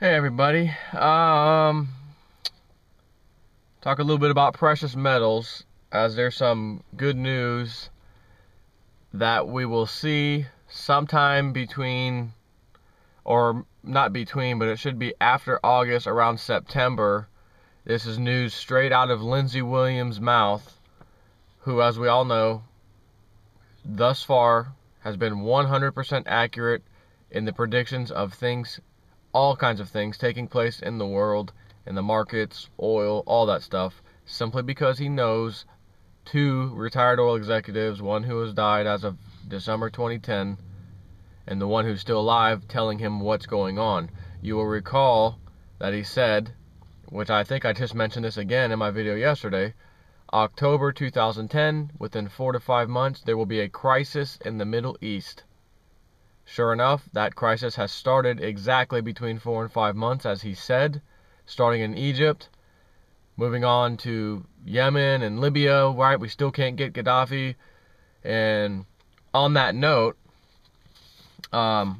Hey everybody. Talk a little bit about precious metals, as there's some good news that we will see sometime between, or not between, but it should be after August, around September. This is news straight out of Lindsey Williams' mouth, who, as we all know, thus far has been 100% accurate in the predictions of things, all kinds of things taking place in the world, in the markets, oil, all that stuff, simply because he knows two retired oil executives, one who has died as of December 2010, and the one who's still alive, telling him what's going on. You will recall that he said, which I think I just mentioned this again in my video yesterday, October 2010, within 4 to 5 months, there will be a crisis in the Middle East. Sure enough, that crisis has started exactly between 4 and 5 months, as he said, starting in Egypt, moving on to Yemen and Libya, right? We still can't get Gaddafi. And on that note, well,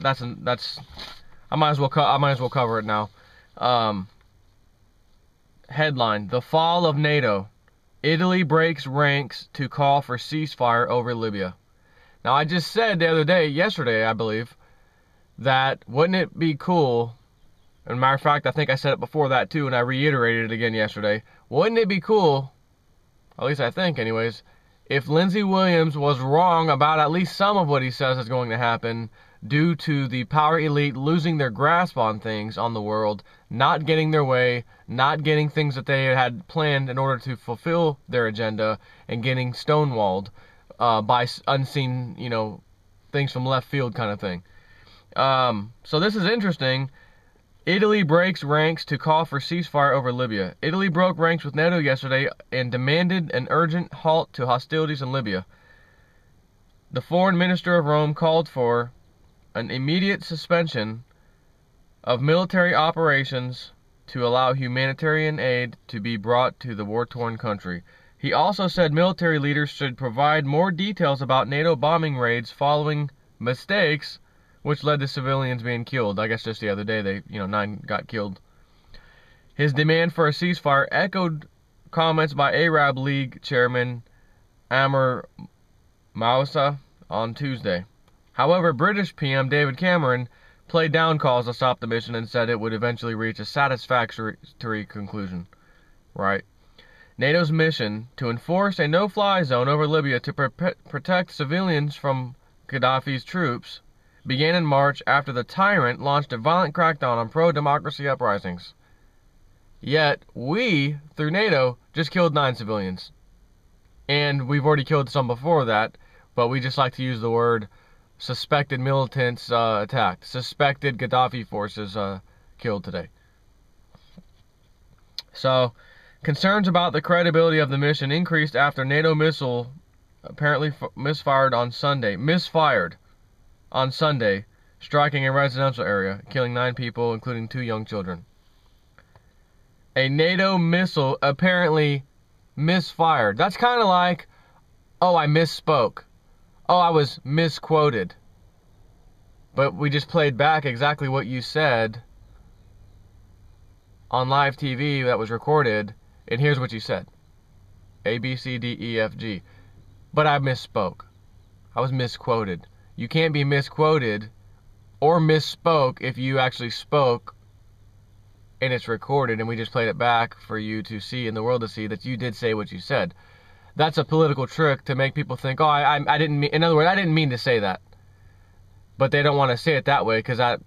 that's I might as well cover it now. Headline: The fall of NATO. Italy breaks ranks to call for ceasefire over Libya. Now, I just said the other day, yesterday, I believe, that wouldn't it be cool, and matter of fact, I think I said it before that too, and I reiterated it again yesterday, wouldn't it be cool, at least I think anyways, if Lindsey Williams was wrong about at least some of what he says is going to happen, due to the power elite losing their grasp on things, on the world, not getting their way, not getting things that they had planned in order to fulfill their agenda, and getting stonewalled by unseen, things from left field kind of thing. So this is interesting. Italy breaks ranks to call for ceasefire over Libya. Italy broke ranks with NATO yesterday and demanded an urgent halt to hostilities in Libya. The foreign minister of Rome called for an immediate suspension of military operations to allow humanitarian aid to be brought to the war-torn country. He also said military leaders should provide more details about NATO bombing raids following mistakes, which led to civilians being killed. I guess just the other day, 9 got killed. His demand for a ceasefire echoed comments by Arab League chairman Amr Moussa on Tuesday. However, British PM David Cameron played down calls to stop the mission and said it would eventually reach a satisfactory conclusion. Right. NATO's mission to enforce a no-fly zone over Libya to protect civilians from Gaddafi's troops began in March after the tyrant launched a violent crackdown on pro-democracy uprisings. Yet, we, through NATO, just killed 9 civilians. And we've already killed some before that, but we just like to use the word suspected militants attacked. Suspected Gaddafi forces killed today. So, concerns about the credibility of the mission increased after NATO missile apparently misfired on Sunday, striking a residential area, killing 9 people, including 2 young children. A NATO missile apparently misfired. That's kind of like, oh, I misspoke. Oh, I was misquoted. But we just played back exactly what you said on live TV that was recorded, and here's what you said. A, B, C, D, E, F, G. But I misspoke. I was misquoted. You can't be misquoted or misspoke if you actually spoke and it's recorded and we just played it back for you to see and the world to see that you did say what you said. That's a political trick to make people think, oh, I didn't mean, in other words, I didn't mean to say that. But they don't want to say it that way because that,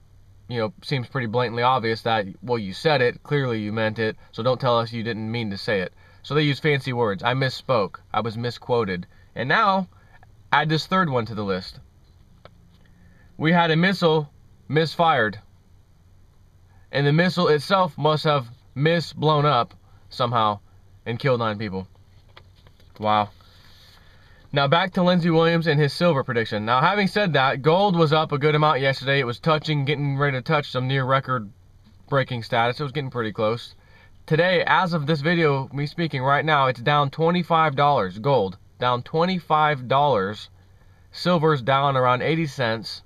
seems pretty blatantly obvious that, well, you said it, clearly you meant it, so don't tell us you didn't mean to say it. So they use fancy words. I misspoke. I was misquoted. And now, add this third one to the list. We had a missile misfired. And the missile itself must have blown up somehow and killed 9 people. Wow. Now back to Lindsey Williams and his silver prediction. Now, having said that, gold was up a good amount yesterday. It was getting ready to touch some near record-breaking status. It was getting pretty close. Today, as of this video, me speaking right now, it's down $25. Gold, down $25. Silver's down around 80 cents.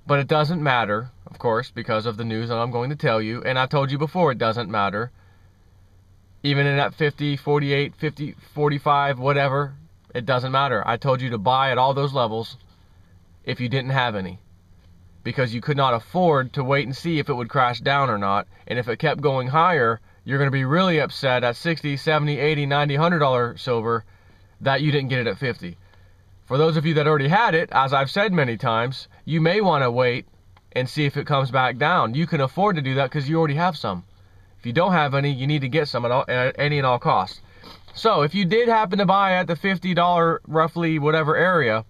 But it doesn't matter, of course, because of the news that I'm going to tell you. And I've told you before, it doesn't matter. Even in at 50, 48, 50, 45, whatever, it doesn't matter. I told you to buy at all those levels if you didn't have any, because you could not afford to wait and see if it would crash down or not. And if it kept going higher, you're going to be really upset at 60, 70, 80, 90, $100 silver that you didn't get it at 50. For those of you that already had it, as I've said many times, you may want to wait and see if it comes back down. You can afford to do that because you already have some. If you don't have any, you need to get some at any and all costs. So if you did happen to buy at the $50 roughly whatever area,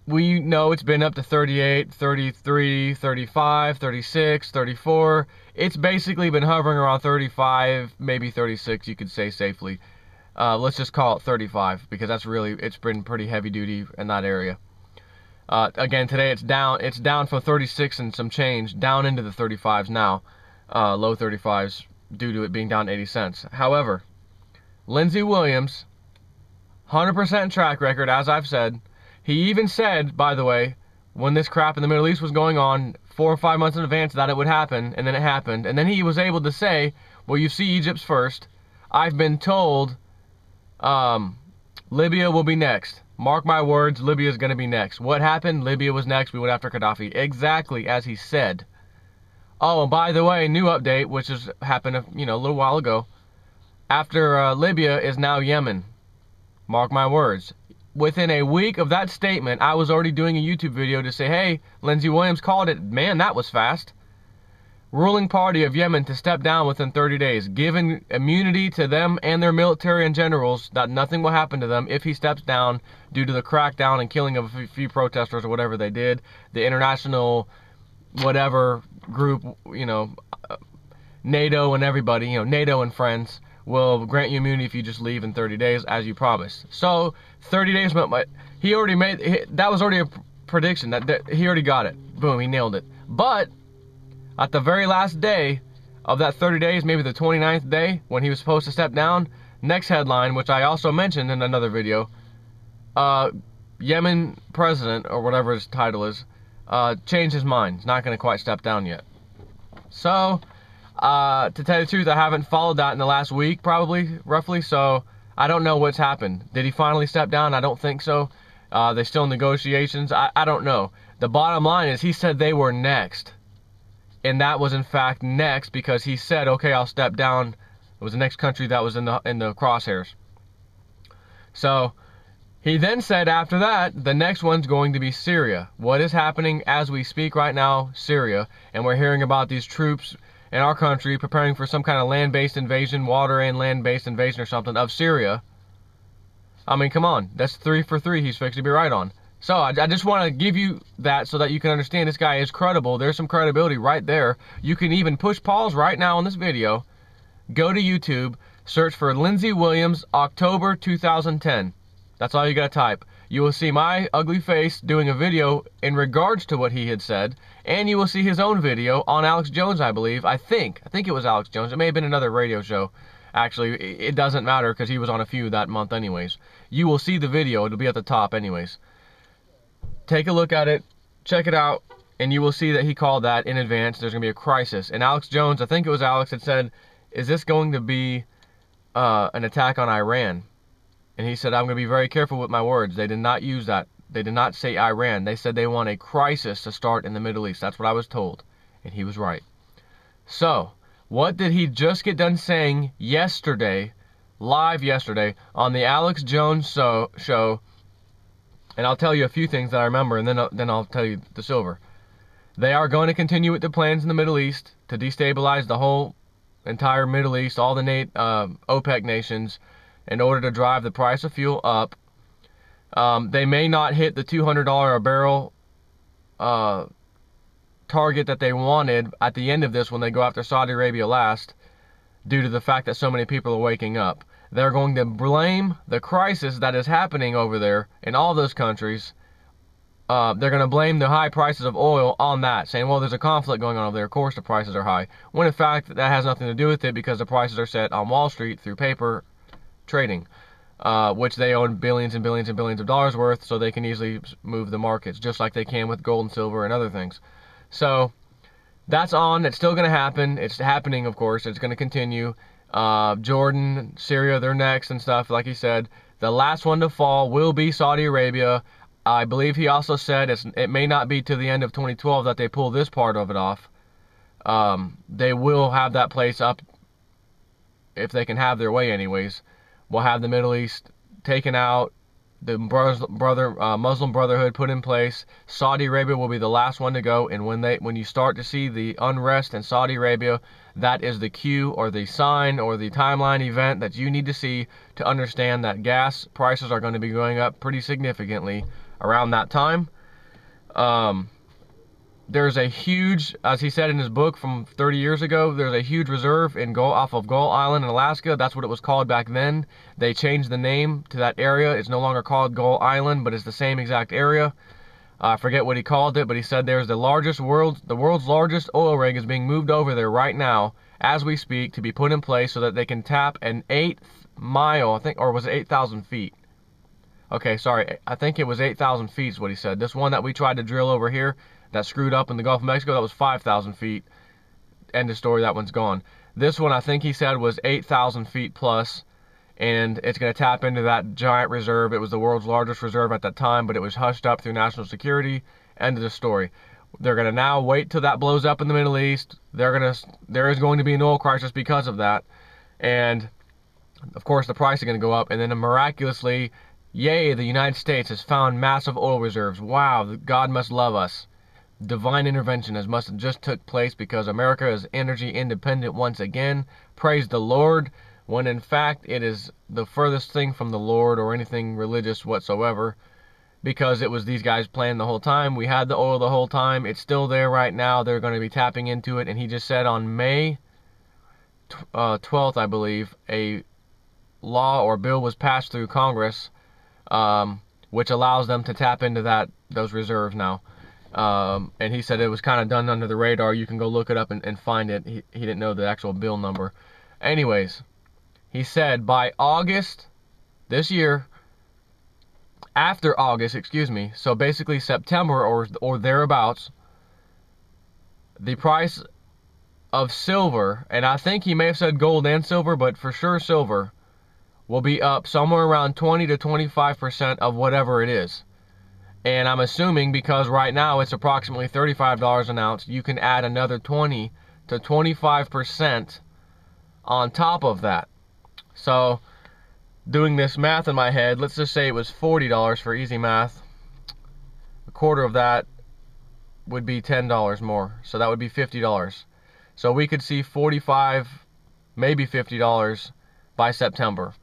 we know it's been up to 38, 33, 35, 36, 34. It's basically been hovering around 35, maybe 36, you could say safely. Let's just call it 35 because it's been pretty heavy duty in that area. Again, today it's down from 36 and some change down into the 35s now, low 35s due to it being down 80 cents. However, Lindsey Williams, 100% track record, as I've said. He even said, by the way, when this crap in the Middle East was going on 4 or 5 months in advance that it would happen, and then it happened. And then he was able to say, well, you see Egypt's first. I've been told Libya will be next. Mark my words, Libya is going to be next. What happened? Libya was next. We went after Gaddafi. Exactly as he said. Oh, and by the way, new update, which has happened a little while ago. After Libya is now Yemen. Mark my words. Within a week of that statement, I was already doing a YouTube video to say, hey, Lindsey Williams called it. Man, that was fast. Ruling party of Yemen to step down within 30 days, giving immunity to them and their military and generals that nothing will happen to them if he steps down due to the crackdown and killing of a few protesters or whatever they did. The international whatever group, NATO and everybody, NATO and friends will grant you immunity if you just leave in 30 days as you promised. So 30 days, he already that was already a prediction that he already got it. Boom, he nailed it. But at the very last day of that 30 days, maybe the 29th day when he was supposed to step down, next headline, which I also mentioned in another video, Yemen president, or whatever his title is, changed his mind. He's not going to quite step down yet. So, to tell you the truth, I haven't followed that in the last week, probably, roughly, so I don't know what's happened. Did he finally step down? I don't think so. They're still in negotiations. I don't know. The bottom line is he said they were next. And that was, in fact, next because he said, okay, I'll step down. It was the next country that was in the crosshairs. So, he then said after that, the next one's going to be Syria. What is happening as we speak right now? Syria. And we're hearing about these troops in our country preparing for some kind of land-based invasion, water and land-based invasion or something of Syria. I mean, come on. That's 3 for 3 he's fixed to be right on. So, I just want to give you that so that you can understand this guy is credible. There's some credibility right there. You can even push pause right now on this video. Go to YouTube. Search for Lindsey Williams, October 2010. That's all you got to type. You will see my ugly face doing a video in regards to what he had said. And you will see his own video on Alex Jones, I believe. I think it was Alex Jones. It may have been another radio show. Actually, it doesn't matter because he was on a few that month anyways. You will see the video. It'll be at the top anyways. Take a look at it, check it out, and you will see that he called that in advance. There's going to be a crisis. And Alex Jones, I think it was Alex, had said, is this going to be an attack on Iran? And he said, I'm going to be very careful with my words. They did not use that. They did not say Iran. They said they want a crisis to start in the Middle East. That's what I was told. And he was right. So, what did he just get done saying yesterday, live yesterday, on the Alex Jones show? And I'll tell you a few things that I remember, and then I'll tell you the silver. They are going to continue with the plans in the Middle East to destabilize the whole entire Middle East, all the OPEC nations, in order to drive the price of fuel up. They may not hit the $200 a barrel target that they wanted at the end of this when they go after Saudi Arabia last, due to the fact that so many people are waking up. They're going to blame the crisis that is happening over there in all those countries. They're going to blame the high prices of oil on that, saying, well, there's a conflict going on over there. Of course the prices are high. When in fact, that has nothing to do with it because the prices are set on Wall Street through paper trading. which they own billions and billions and billions of dollars worth, so they can easily move the markets, just like they can with gold and silver and other things. So that's on. It's still going to happen. It's happening, of course. It's going to continue. Jordan, Syria, they're next and stuff. Like he said, the last one to fall will be Saudi Arabia. I believe he also said it may not be to the end of 2012 that they pull this part of it off. They will have that place up if they can have their way anyways. We'll have the Middle East taken out, the Muslim Brotherhood put in place. Saudi Arabia will be the last one to go, and when you start to see the unrest in Saudi Arabia, that is the cue or the sign or the timeline event that you need to see to understand that gas prices are going to be going up pretty significantly around that time. There's a huge, as he said in his book from 30 years ago, there's a huge reserve off of Gull Island in Alaska. That's what it was called back then. They changed the name to that area. It's no longer called Gull Island, but it's the same exact area. I forget what he called it, but he said there's the world's largest oil rig is being moved over there right now as we speak to be put in place so that they can tap an 8-mile, I think, or was it 8,000 feet? Okay, sorry, I think it was 8,000 feet is what he said. This one that we tried to drill over here that screwed up in the Gulf of Mexico, that was 5,000 feet. End of story, that one's gone. This one, I think he said, was 8,000 feet plus, and it's going to tap into that giant reserve. It was the world's largest reserve at that time, but it was hushed up through national security. End of the story. They're going to now wait till that blows up in the Middle East. There is going to be an oil crisis because of that, and of course the price is going to go up, and then miraculously, yay, the United States has found massive oil reserves. Wow, God must love us. Divine intervention must have just took place because America is energy independent once again. Praise the Lord, when in fact it is the furthest thing from the Lord or anything religious whatsoever, because it was these guys playing the whole time. We had the oil the whole time. It's still there right now. They're going to be tapping into it, and he just said on May 12th, I believe, a law or bill was passed through Congress, which allows them to tap into those reserves now. And he said it was kind of done under the radar. You can go look it up and find it. He didn't know the actual bill number. Anyways, he said by August this year, after August, excuse me, so basically September or thereabouts, the price of silver, and I think he may have said gold and silver, but for sure silver, will be up somewhere around 20 to 25% of whatever it is. And I'm assuming because right now it's approximately $35 an ounce, you can add another 20 to 25% on top of that. So, doing this math in my head, let's just say it was $40 for easy math. A quarter of that would be $10 more. So that would be $50. So we could see $45, maybe $50 by September.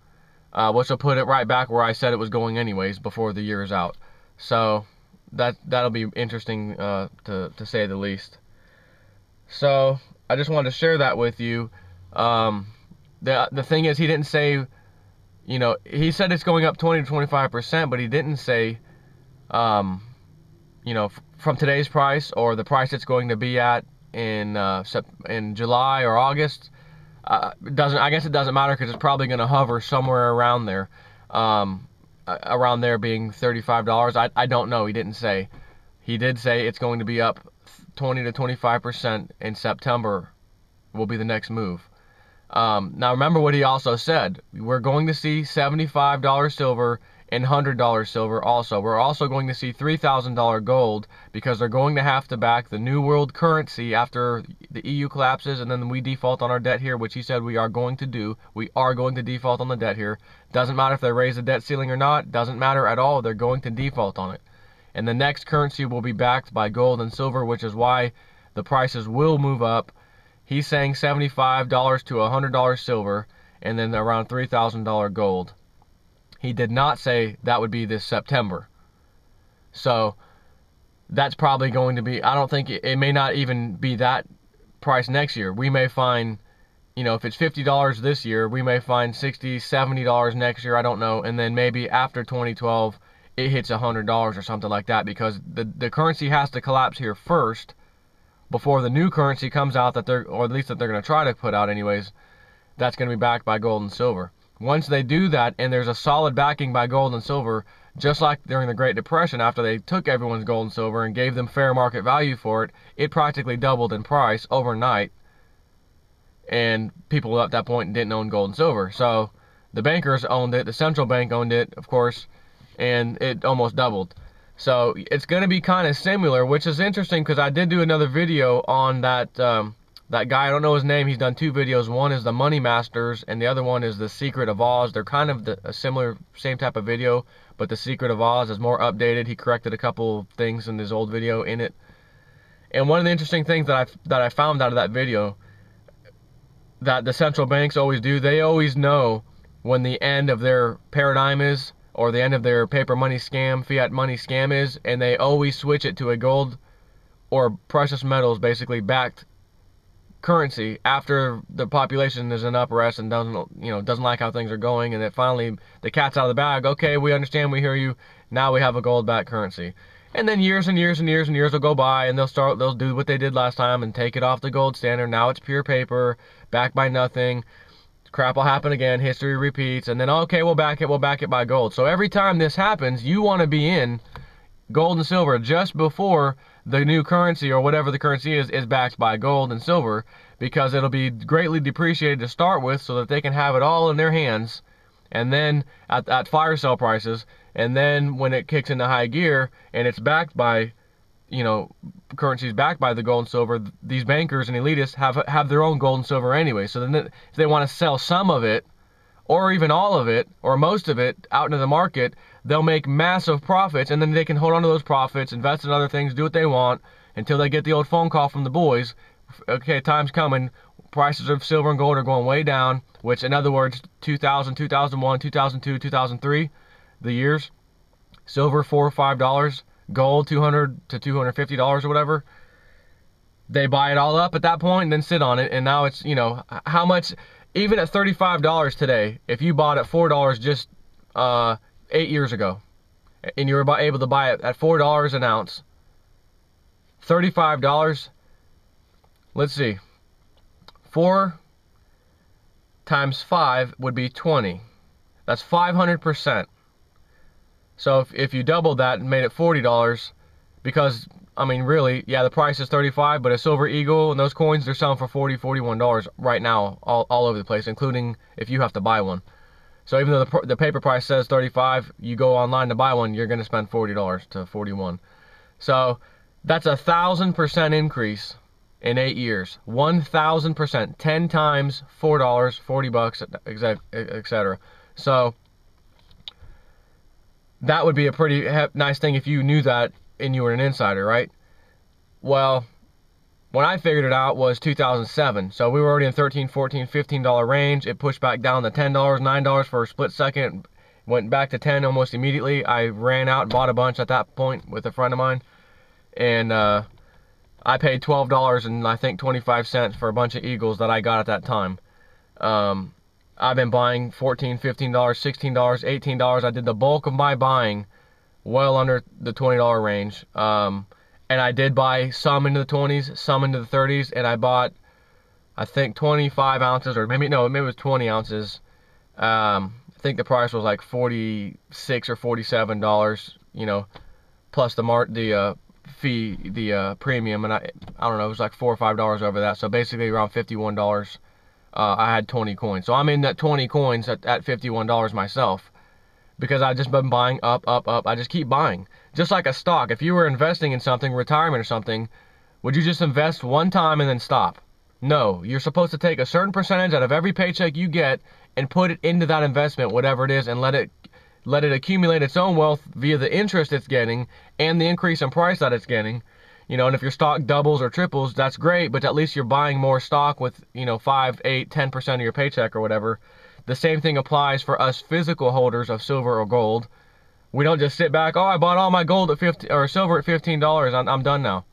Which will put it right back where I said it was going anyways before the year is out. So that'll be interesting to say the least. So I just wanted to share that with you. The thing is, he didn't say, he said it's going up 20 to 25%, but he didn't say, from today's price or the price it's going to be at in July or August. I guess it doesn't matter because it's probably going to hover somewhere around there. Around there being $35. I don't know. He didn't say. He did say it's going to be up 20 to 25% in September will be the next move. Now remember what he also said. We're going to see $75 silver and $100 silver also. We're also going to see $3,000 gold because they're going to have to back the new world currency after the EU collapses and then we default on our debt here, which he said we are going to do. We are going to default on the debt here. Doesn't matter if they raise the debt ceiling or not. Doesn't matter at all. They're going to default on it. And the next currency will be backed by gold and silver, which is why the prices will move up. He's saying $75 to $100 silver and then around $3,000 gold. He did not say that would be this September. So that's probably going to be, I don't think it may not even be that price next year. We may find, if it's $50 this year, we may find $60, $70 next year, I don't know. And then maybe after 2012, it hits $100 or something like that because the currency has to collapse here first before the new currency comes out or at least that they're going to try to put out anyways, that's going to be backed by gold and silver. once they do that and there's a solid backing by gold and silver, just like during the Great Depression, after they took everyone's gold and silver and gave them fair market value for it, it practically doubled in price overnight. And people at that point didn't own gold and silver. So the bankers owned it, the central bank owned it, of course, and it almost doubled. So it's going to be kind of similar, which is interesting because I did do another video on that that guy. I don't know his name. He's done 2 videos. One is the Money Masters, and the other one is the Secret of Oz. They're kind of a similar, same type of video, but the Secret of Oz is more updated. He corrected a couple things in his old video in it. And one of the interesting things that I found out of that video that the central banks always do, they always know when the end of their paradigm is, or the end of their paper money scam, fiat money scam is, and they always switch it to a gold or precious metals basically backed currency after the population is in uprest and doesn't like how things are going, and it finally, the cat's out of the bag. Okay, we understand, we hear you. Now we have a gold backed currency. And then years and years and years and years will go by, and they'll do what they did last time and take it off the gold standard. Now it's pure paper, backed by nothing. Crap will happen again, history repeats, and then okay, we'll back it by gold. So every time this happens, you want to be in gold and silver just before the new currency, or whatever the currency is backed by gold and silver, because it'll be greatly depreciated to start with, so that they can have it all in their hands, and then at fire sale prices, and then when it kicks into high gear and it's backed by, currencies backed by the gold and silver, these bankers and elitists have their own gold and silver anyway. So then if they want to sell some of it, or even all of it, or most of it out into the market, they'll make massive profits, and then they can hold on to those profits, invest in other things, do what they want, until they get the old phone call from the boys. Okay, time's coming. Prices of silver and gold are going way down, which, in other words, 2000, 2001, 2002, 2003, the years, silver $4 or $5, gold $200 to $250 or whatever. They buy it all up at that point and then sit on it, and now it's, how much, even at $35 today, if you bought at $4 just 8 years ago, and you were able to buy it at $4 an ounce, $35, let's see, 4 times 5 would be 20. That's 500%. So if you doubled that and made it $40, because, really, yeah, the price is $35, but a Silver Eagle and those coins, they're selling for $40, $41 right now, all over the place, including if you have to buy one. So even though the paper price says $35, you go online to buy one, you're going to spend $40 to $41. So that's 1,000% increase in 8 years. 1,000%, 10 times $4, $40, etc. So that would be a pretty nice thing if you knew that and you were an insider, right? Well, when I figured it out was 2007. So we were already in $13, $14, $15 range. It pushed back down to $10, $9 for a split second. Went back to 10 almost immediately. I ran out and bought a bunch at that point with a friend of mine. And I paid $12 and I think 25 cents for a bunch of Eagles that I got at that time. I've been buying $14, $15, $16, $18. I did the bulk of my buying well under the $20 range. And I did buy some into the 20s, some into the 30s, and I bought, I think, 25 ounces, or maybe it was 20 ounces. I think the price was like $46 or $47, plus the fee, the premium, and I don't know, it was like $4 or $5 over that. So basically around $51. I had 20 coins. So I'm in that 20 coins at $51 myself, because I've just been buying up. I just keep buying. Just like a stock. If you were investing in something, retirement or something, would you just invest one time and then stop? No. You're supposed to take a certain percentage out of every paycheck you get and put it into that investment, whatever it is, and let it accumulate its own wealth via the interest it's getting and the increase in price that it's getting. And if your stock doubles or triples, that's great, but at least you're buying more stock with, 5, 8, 10% of your paycheck or whatever. The same thing applies for us physical holders of silver or gold. We don't just sit back, I bought all my gold at silver at $15, I'm done now.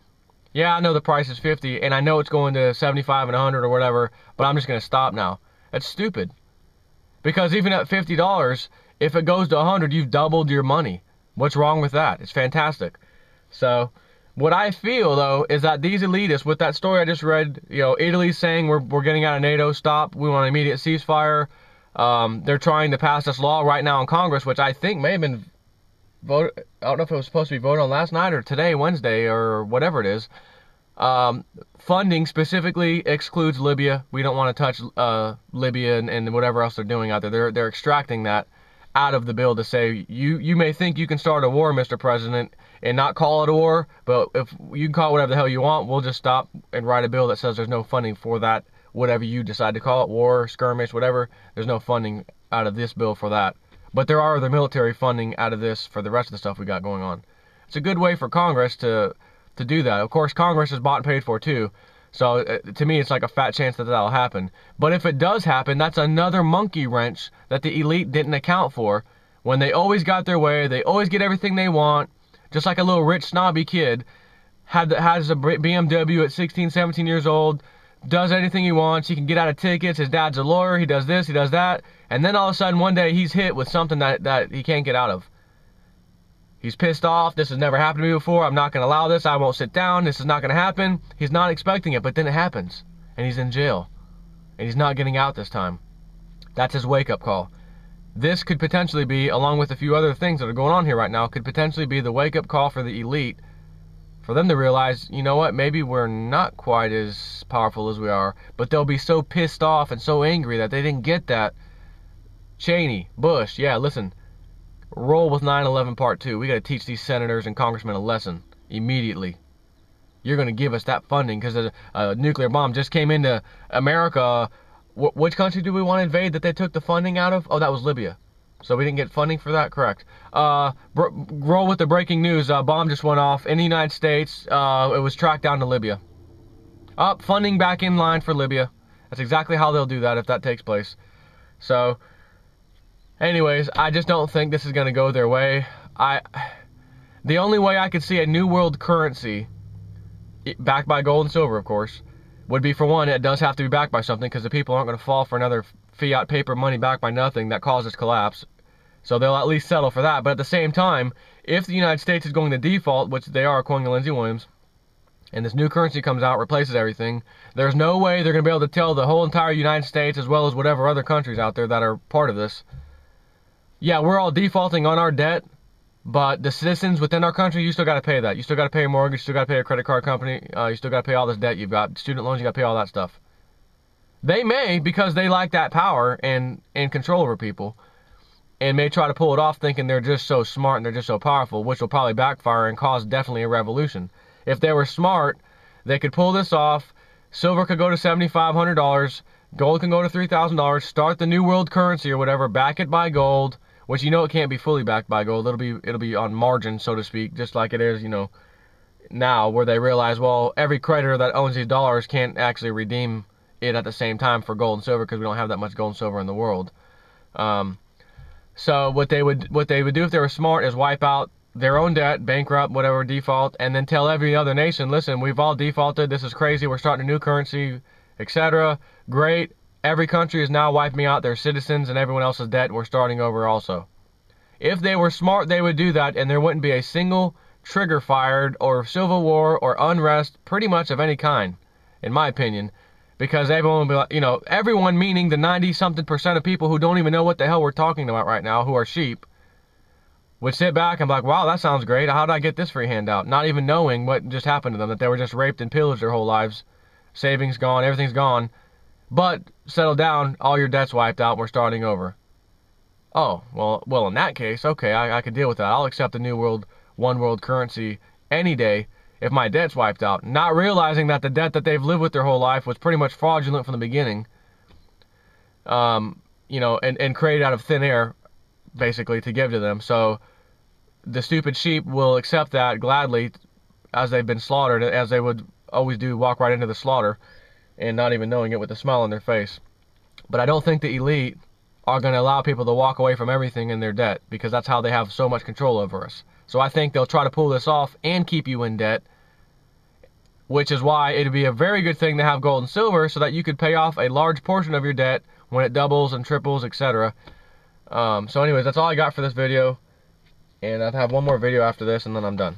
Yeah, I know the price is 50, and I know it's going to 75 and 100 or whatever, but I'm just going to stop now. That's stupid. Because even at $50, if it goes to 100, you've doubled your money. What's wrong with that? It's fantastic. So what I feel, though, is that these elitists, with that story I just read, Italy's saying we're getting out of NATO, stop, we want an immediate ceasefire. They're trying to pass this law right now in Congress, which I think may have been voted. I don't know if it was supposed to be voted on last night or today, Wednesday, or whatever it is. Funding specifically excludes Libya. We don't want to touch Libya and whatever else they're doing out there. They're extracting that out of the bill to say you may think you can start a war, Mr. President, and not call it a war, but if you can call it whatever the hell you want, we'll just stop and write a bill that says there's no funding for that, whatever you decide to call it, war, skirmish, whatever. There's no funding out of this bill for that. But there are other military funding out of this for the rest of the stuff we got going on. It's a good way for Congress to do that. Of course, Congress is bought and paid for too. So to me, it's like a fat chance that that'll happen. But if it does happen, that's another monkey wrench that the elite didn't account for. When they always got their way, they always get everything they want. Just like a little rich snobby kid has a BMW at 16, 17 years old, does anything he wants. He can get out of tickets. His dad's a lawyer. He does this, he does that. And then all of a sudden, one day, he's hit with something that he can't get out of. He's pissed off. This has never happened to me before. I'm not going to allow this. I won't sit down. This is not going to happen. He's not expecting it, but then it happens. And he's in jail. And he's not getting out this time. That's his wake-up call. This could potentially be, along with a few other things that are going on here right now, could potentially be the wake-up call for the elite, for them to realize, you know what, maybe we're not quite as powerful as we are, but they'll be so pissed off and so angry that they didn't get that. Cheney, Bush, yeah, listen, roll with 9/11 Part 2. We got to teach these senators and congressmen a lesson immediately. You're going to give us that funding because a nuclear bomb just came into America. Which country do we want to invade that they took the funding out of? Oh, that was Libya. So we didn't get funding for that? Correct. Roll with the breaking news. Bomb just went off in the United States. It was tracked down to Libya. Funding back in line for Libya. That's exactly how they'll do that if that takes place. So, anyways, I just don't think this is going to go their way. The only way I could see a new world currency, backed by gold and silver, of course, would be, for one, it does have to be backed by something, because the people aren't going to fall for another fiat paper money backed by nothing that causes collapse. So they'll at least settle for that. But at the same time, if the United States is going to default, which they are according to Lindsey Williams, and this new currency comes out, replaces everything, there's no way they're going to be able to tell the whole entire United States, as well as whatever other countries out there that are part of this, yeah, we're all defaulting on our debt, but the citizens within our country, you still got to pay that. You still got to pay a mortgage, you still got to pay a credit card company, you still got to pay all this debt you've got, student loans, you got to pay all that stuff. They may, because they like that power and control over people, and may try to pull it off thinking they're just so smart and they're just so powerful, which will probably backfire and cause definitely a revolution. If they were smart, they could pull this off. Silver could go to $7,500, gold can go to $3,000, start the new world currency or whatever, back it by gold, which you know it can't be fully backed by gold. It'll be on margin, so to speak, just like it is, you know, now, where they realize, well, every creditor that owns these dollars can't actually redeem it at the same time for gold and silver, because we don't have that much gold and silver in the world. So what they would do if they were smart is wipe out their own debt, bankrupt, whatever, default, and then tell every other nation, listen, we've all defaulted, this is crazy, we're starting a new currency, etc. Great. Every country is now wiping out their citizens and everyone else's debt, and we're starting over also. If they were smart, they would do that, and there wouldn't be a single trigger fired or civil war or unrest, pretty much of any kind, in my opinion, because everyone would be like, you know, everyone meaning the 90-something% of people who don't even know what the hell we're talking about right now, who are sheep, would sit back and be like, wow, that sounds great, how did I get this free handout? Not even knowing what just happened to them, that they were just raped and pillaged their whole lives, savings gone, everything's gone. But settle down, all your debt's wiped out, we're starting over. Oh, well, in that case, okay, I could deal with that. I'll accept the new world, one world currency any day if my debt's wiped out. Not realizing that the debt that they've lived with their whole life was pretty much fraudulent from the beginning. You know, and created out of thin air, basically, to give to them. So the stupid sheep will accept that gladly, as they've been slaughtered, as they would always do, walk right into the slaughter, and not even knowing it with a smile on their face. But I don't think the elite are going to allow people to walk away from everything in their debt, because that's how they have so much control over us. So I think they'll try to pull this off and keep you in debt, which is why it'd be a very good thing to have gold and silver, so that you could pay off a large portion of your debt when it doubles and triples, etc. So anyways, that's all I got for this video, and I'll have one more video after this, and then I'm done.